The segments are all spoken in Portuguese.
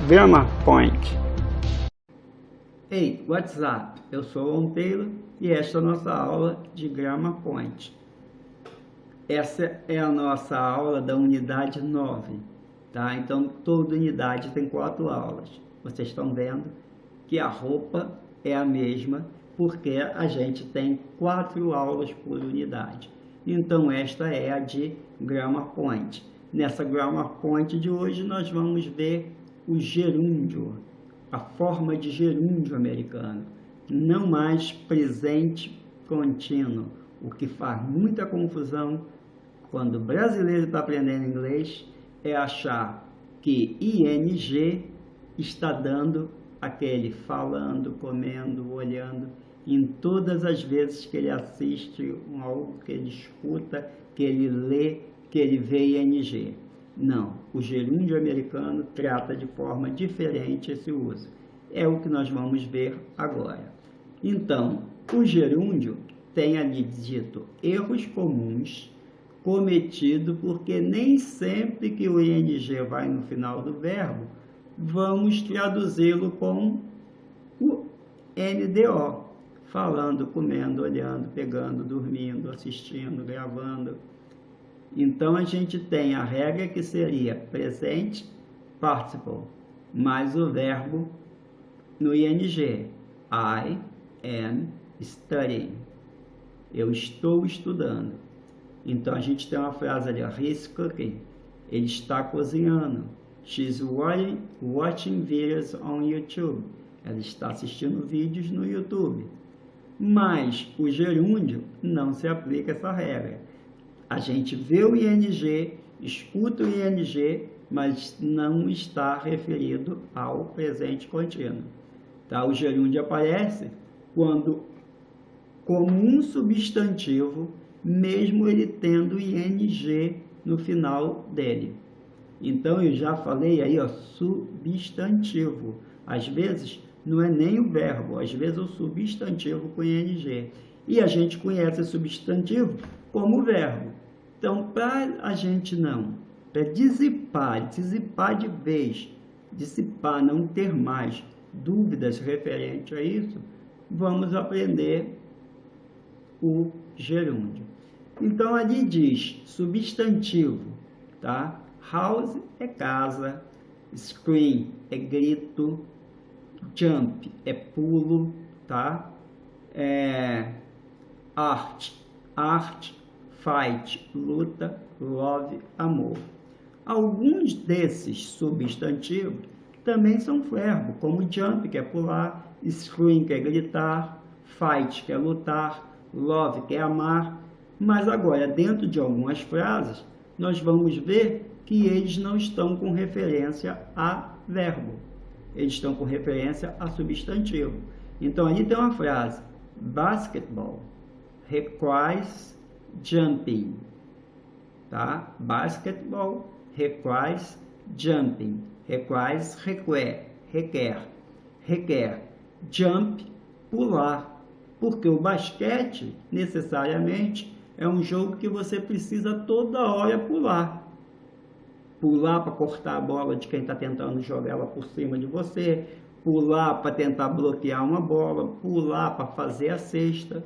Grammar Point. Hey, what's up? Eu sou o Ron Taylor e esta é a nossa aula de Grammar Point. Essa é a nossa aula da unidade 9, tá? Então, toda unidade tem 4 aulas. Vocês estão vendo que a roupa é a mesma, porque a gente tem 4 aulas por unidade. Então, esta é a de Grammar Point. Nessa Grammar Point de hoje, nós vamos ver o gerúndio, a forma de gerúndio americano, não mais presente contínuo, o que faz muita confusão quando o brasileiro está aprendendo inglês é achar que ing está dando aquele falando, comendo, olhando, em todas as vezes que ele assiste algo, que ele escuta, que ele lê, que ele vê ing. Não, o gerúndio americano trata de forma diferente esse uso. É o que nós vamos ver agora. Então, o gerúndio tem ali dito erros comuns cometidos, porque nem sempre que o ing vai no final do verbo, vamos traduzi-lo com o NDO, falando, comendo, olhando, pegando, dormindo, assistindo, gravando. Então, a gente tem a regra que seria presente participle, mais o verbo no ing. I am studying. Eu estou estudando. Então, a gente tem uma frase ali, he's cooking. Ele está cozinhando. She's watching videos on YouTube. Ela está assistindo vídeos no YouTube. Mas o gerúndio não se aplica essa regra. A gente vê o ing, escuta o ing, mas não está referido ao presente contínuo. Tá? O gerúndio aparece quando, como um substantivo, mesmo ele tendo ing no final dele. Então, eu já falei aí, ó, substantivo. Às vezes, não é nem o verbo, às vezes é o substantivo com ing. E a gente conhece o substantivo como verbo. Então, para a gente para dissipar de vez, dissipar, não ter mais dúvidas referente a isso, vamos aprender o gerúndio. Então, ali diz substantivo, tá? House é casa, scream é grito, jump é pulo, tá? Art, fight, luta, love, amor. Alguns desses substantivos também são verbo, como jump, que é pular, scream, que é gritar, fight, que é lutar, love, que é amar. Mas agora, dentro de algumas frases, nós vamos ver que eles não estão com referência a verbo. Eles estão com referência a substantivo. Então, ali tem uma frase, basketball requires jumping, tá? Basketball requires jumping, requer, jump, pular, porque o basquete, necessariamente, é um jogo que você precisa toda hora pular para cortar a bola de quem está tentando jogar ela por cima de você, pular para tentar bloquear uma bola, pular para fazer a cesta.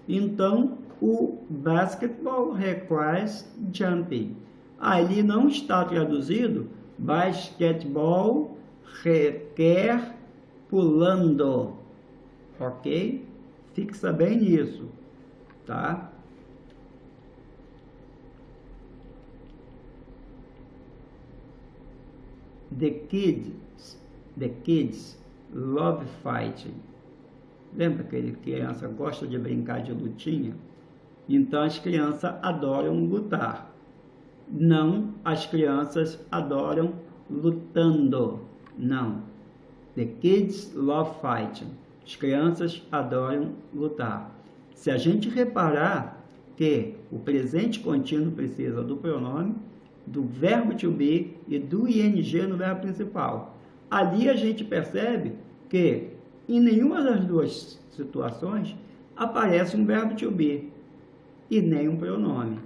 Então, o basketball requires jumping. Ali não está traduzido, basquetebol requer pulando, ok? Fixa bem nisso, tá? The kids love fighting. Lembra que a criança gosta de brincar de lutinha? Então, as crianças adoram lutar. Não, as crianças adoram lutando. Não. The kids love fighting. As crianças adoram lutar. Se a gente reparar que o presente contínuo precisa do pronome, do verbo to be e do ing no verbo principal. Ali a gente percebe que em nenhuma das duas situações aparece um verbo to be e nem um pronome.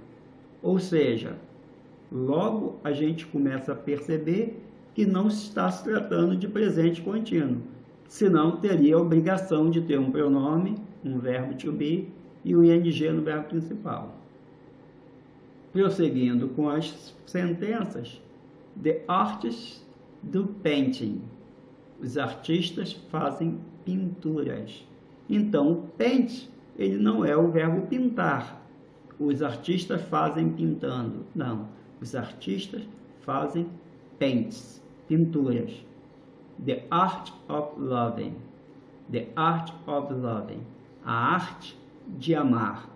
Ou seja, logo a gente começa a perceber que não está se tratando de presente contínuo, senão teria a obrigação de ter um pronome, um verbo to be e o ing no verbo principal. Prosseguindo com as sentenças, the artists do painting. Os artistas fazem pinturas. Então, o paint, ele não é o verbo pintar. Os artistas fazem pintando. Não, os artistas fazem paints, pinturas. The art of loving. The art of loving. A arte de amar.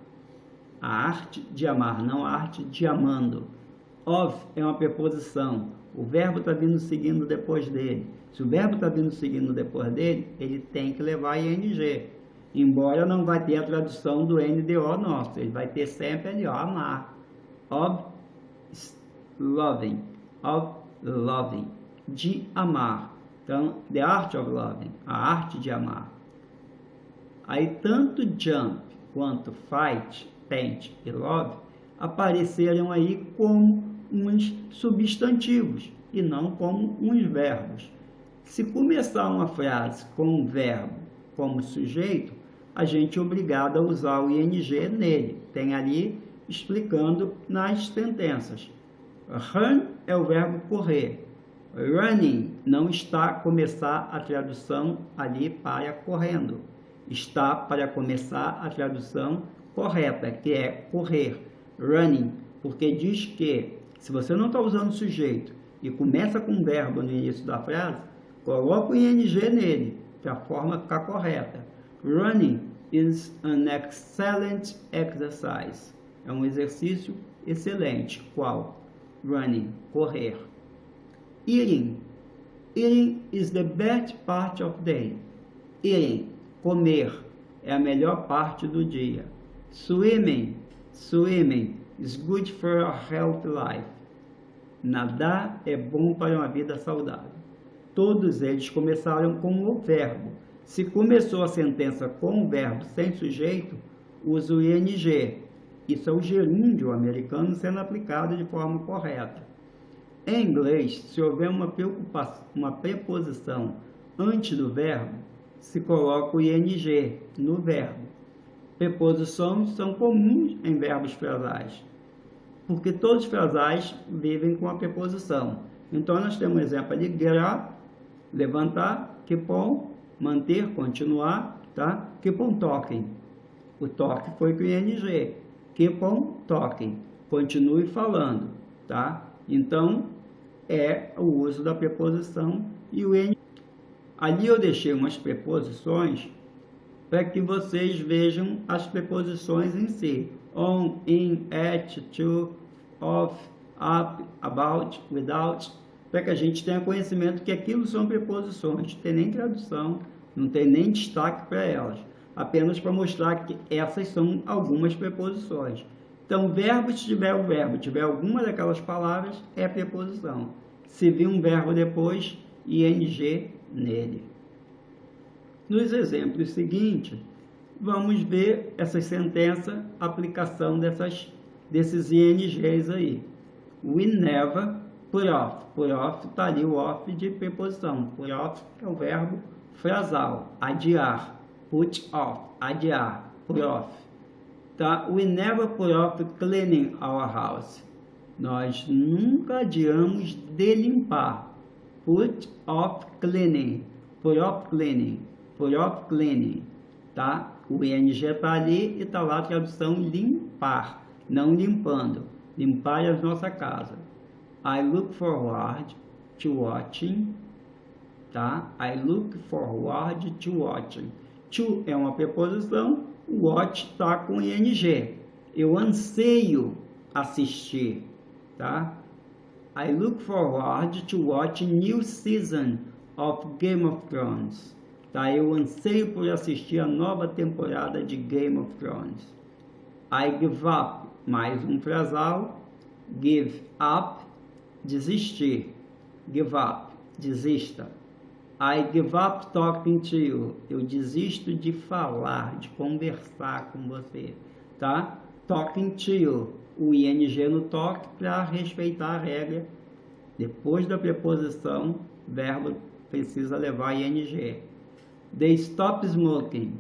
A arte de amar, não a arte de amando. Of é uma preposição. O verbo está vindo seguindo depois dele. Se o verbo está vindo seguindo depois dele, ele tem que levar ing. Embora não vai ter a tradução do NDO nosso. Ele vai ter sempre ali, ó, amar. Of loving. Of loving. De amar. Então, the art of loving. A arte de amar. Aí, tanto jump quanto fight, paint e love apareceram aí como uns substantivos e não como uns verbos. Se começar uma frase com um verbo como sujeito, a gente é obrigado a usar o ing nele. Tem ali explicando nas sentenças. Run é o verbo correr. Running não está a começar a tradução ali para correndo. Está para começar a tradução correta, que é correr. Running, porque diz que se você não está usando sujeito e começa com um verbo no início da frase, coloca o ing nele, para a forma ficar correta. Running is an excellent exercise. É um exercício excelente. Qual? Running, correr. Eating. Eating is the best part of the day. Eating, comer, é a melhor parte do dia. Swimming. Swimming is good for a healthy life. Nadar é bom para uma vida saudável. Todos eles começaram com o verbo. Se começou a sentença com o verbo sem sujeito, usa o ing. Isso é o gerúndio americano sendo aplicado de forma correta. Em inglês, se houver uma preposição antes do verbo, se coloca o ing no verbo. Preposições são comuns em verbos frasais, porque todos os frasais vivem com a preposição. Então, nós temos um exemplo ali, get up, levantar, keep on, manter, continuar, tá? Keep on talking. O talk foi com ing. Keep on talking. Continue falando, tá? Então, é o uso da preposição e o ing. Ali eu deixei umas preposições para que vocês vejam as preposições em si. On, in, at, to, of, up, about, without, para que a gente tenha conhecimento que aquilo são preposições. Não tem nem tradução, não tem nem destaque para elas. Apenas para mostrar que essas são algumas preposições. Então, verbo, se tiver o verbo, tiver alguma daquelas palavras, é preposição. Se vir um verbo depois, ing nele. Nos exemplos seguintes, vamos ver essa sentença, aplicação desses INGs aí. We never put off. Put off está ali o off de preposição. Put off é o verbo frasal, adiar. Put off, adiar. Put off. Tá? We never put off cleaning our house. Nós nunca adiamos de limpar. Put off cleaning. Put off cleaning. Put off cleaning. Tá? O ing está ali e está lá a tradução limpar, não limpando. Limpar a nossa casa. I look forward to watching. Tá? I look forward to watching. To é uma preposição, o watch está com ing. Eu anseio assistir. Tá? I look forward to watch a new season of Game of Thrones. Tá? Eu anseio por assistir a nova temporada de Game of Thrones. I give up, mais um frasal. Give up, desistir. Give up, desista. I give up talking to you. Eu desisto de falar, de conversar com você. Tá? Talking to you. O ing no talk para respeitar a regra Depois da preposição, o verbo precisa levar ing. They stop smoking.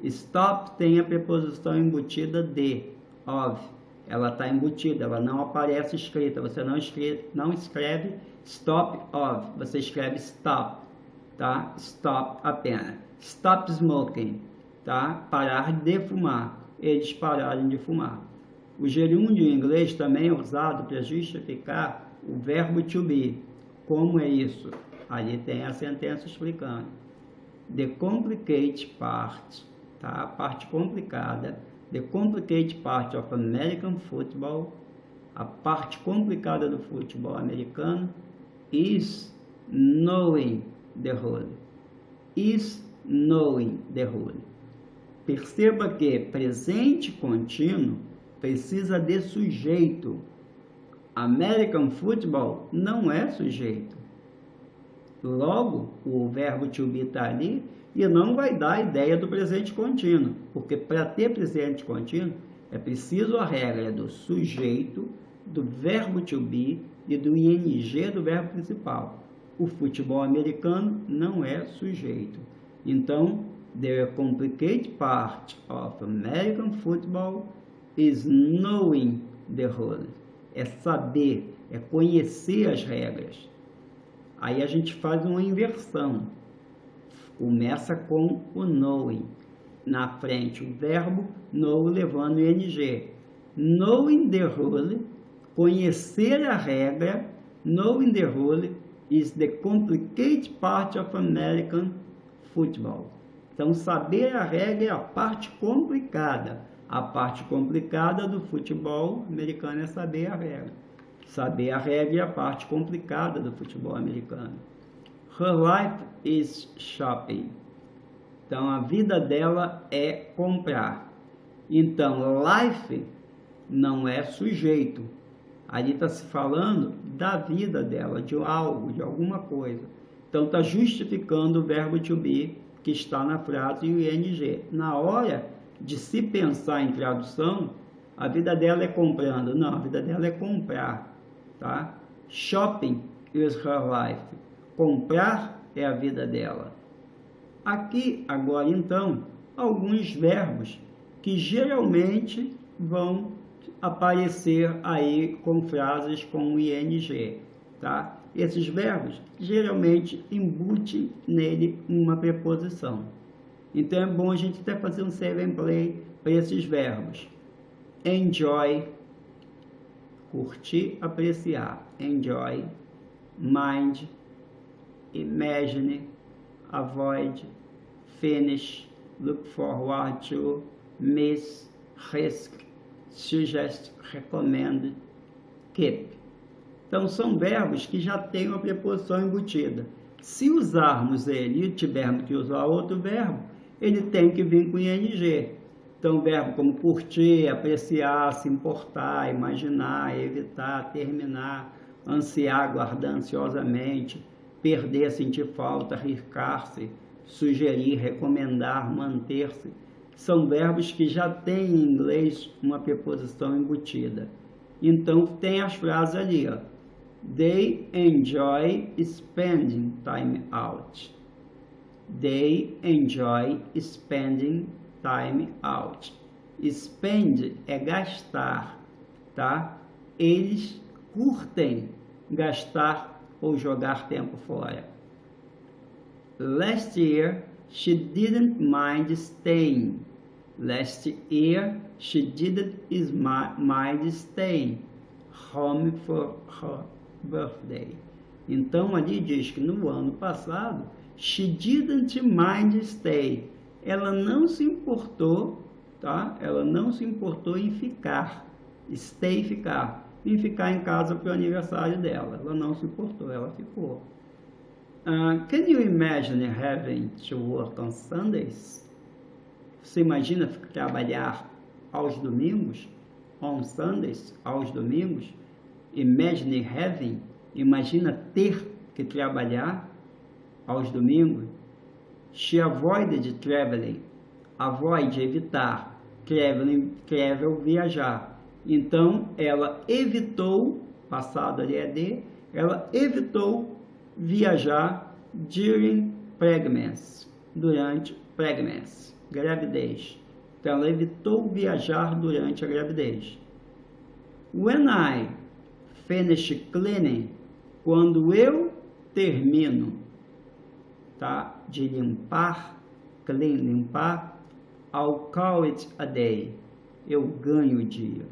Stop tem a preposição embutida de, of. Ela está embutida, ela não aparece escrita. Você não escreve stop of, você escreve stop, tá? Stop apenas. Stop smoking, tá? Parar de fumar. Eles pararam de fumar. O gerúndio em inglês também é usado para justificar o verbo to be. Como é isso? Ali tem a sentença explicando. The complicated part, tá? A parte complicada. The complicated part of American football, a parte complicada do futebol americano, is knowing the rule. Is knowing the rule. Perceba que presente contínuo precisa de sujeito. American football não é sujeito. Logo, o verbo to be está ali e não vai dar a ideia do presente contínuo, porque para ter presente contínuo é preciso a regra do sujeito, do verbo to be e do ing do verbo principal. O futebol americano não é sujeito. Então, the complicated part of American football is knowing the rules. É saber, é conhecer as regras. Aí a gente faz uma inversão. Começa com o knowing. Na frente o verbo, know levando o ing. Knowing the rule, conhecer a regra. Knowing the rule is the complicated part of American football. Então, saber a regra é a parte complicada. A parte complicada do futebol americano é saber a regra. Saber a regra é a parte complicada do futebol americano. Her life is shopping. Então, a vida dela é comprar. Então, life não é sujeito. Ali está se falando da vida dela, de algo, de alguma coisa. Então, está justificando o verbo to be que está na frase e o ing. Na hora de se pensar em tradução, a vida dela é comprando. Não, a vida dela é comprar. Tá? Shopping is her life. Comprar é a vida dela. Aqui, agora, então, alguns verbos que geralmente vão aparecer aí com frases com ing, tá? Esses verbos geralmente embutem nele uma preposição. Então é bom a gente até fazer um save and play para esses verbos. Enjoy, curtir, apreciar. Enjoy, mind, imagine, avoid, finish, look forward to, miss, risk, suggest, recommend, keep. Então, são verbos que já têm uma preposição embutida. Se usarmos ele e tivermos que usar outro verbo, ele tem que vir com ing. Então, verbo como curtir, apreciar, se importar, imaginar, evitar, terminar, ansiar, aguardar ansiosamente, perder, sentir falta, riscar-se, sugerir, recomendar, manter-se. São verbos que já têm em inglês uma preposição embutida. Então, tem as frases ali, ó. They enjoy spending time out. They enjoy spending time out. Spend é gastar, tá? Eles curtem gastar ou jogar tempo fora. Last year, she didn't mind staying. Last year, she didn't mind staying home for her birthday. Então, ali diz que no ano passado, she didn't mind stay. Ela não se importou, tá? Ela não se importou em ficar. Stay, ficar. Em ficar em casa para o aniversário dela. Ela não se importou, ela ficou. Can you imagine having to work on Sundays? Você imagina trabalhar aos domingos? On Sundays, aos domingos? Imagine having, imagina ter que trabalhar aos domingos. She avoided traveling. Avoid, evitar. Traveling, travel, viajar. Então, ela evitou, passado ali é de, Ela evitou viajar during pregnancy, durante pregnancy, gravidez. Então, ela evitou viajar durante a gravidez. When I finish cleaning, quando eu termino, tá, de limpar, clean, limpar, I'll call it a day. Eu ganho o dia,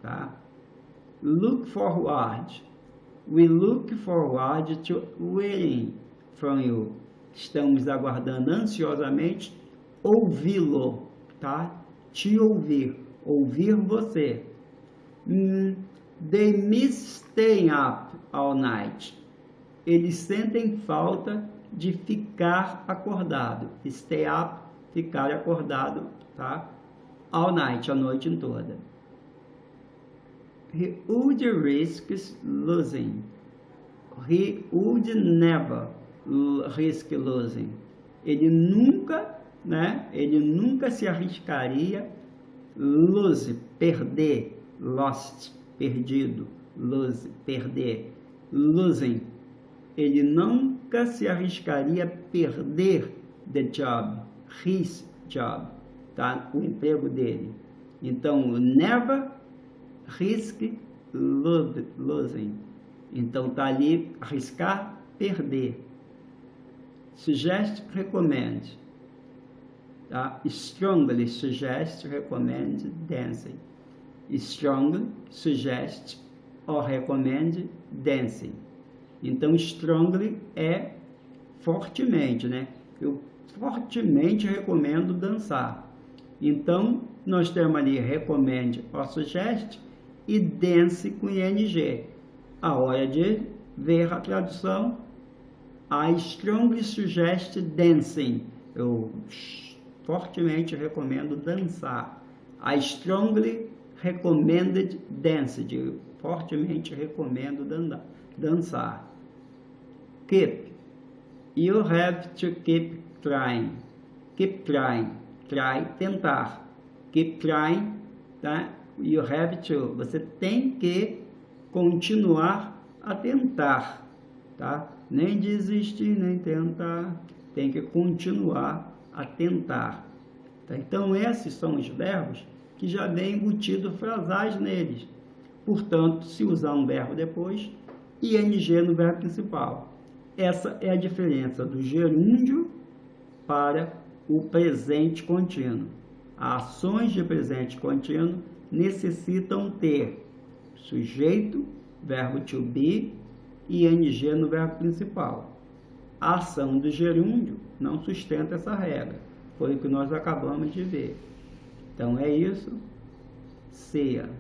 tá? Look forward. We look forward to waiting from you. Estamos aguardando ansiosamente ouvi-lo, tá? Te ouvir, ouvir você. They miss staying up all night. Eles sentem falta de ficar acordado. Stay up, ficar acordado, tá? All night, a noite toda. He would risk losing. He would never risk losing. Ele nunca, né? Ele nunca se arriscaria lose, perder, lost, perdido, lose, perder, losing. Ele nunca se arriscaria perder the job, his job, tá? O emprego dele. Então, never risk losing. Então, tá ali, arriscar, perder. Suggest, recommend. Tá? Strongly suggest, recommend dancing. Strongly suggest or recommend dancing. Então, strongly é fortemente, né? Eu fortemente recomendo dançar. Então, nós temos ali recommend or suggest e dance com ing. A hora de ver a tradução, I strongly suggest dancing. Eu fortemente recomendo dançar. I strongly recommended dancing. Eu fortemente recomendo dançar. Keep. You have to keep trying. Keep trying. Try, tentar. Keep trying, tá? You have to. Você tem que continuar a tentar, tá? Nem desistir, nem tentar. Tem que continuar a tentar. Tá? Então, esses são os verbos que já vem embutido frasais neles. Portanto, se usar um verbo depois, ing no verbo principal. Essa é a diferença do gerúndio para o presente contínuo. Ações de presente contínuo necessitam ter sujeito, verbo to be e ing no verbo principal. A ação do gerúndio não sustenta essa regra. Foi o que nós acabamos de ver. Então é isso. Ceia.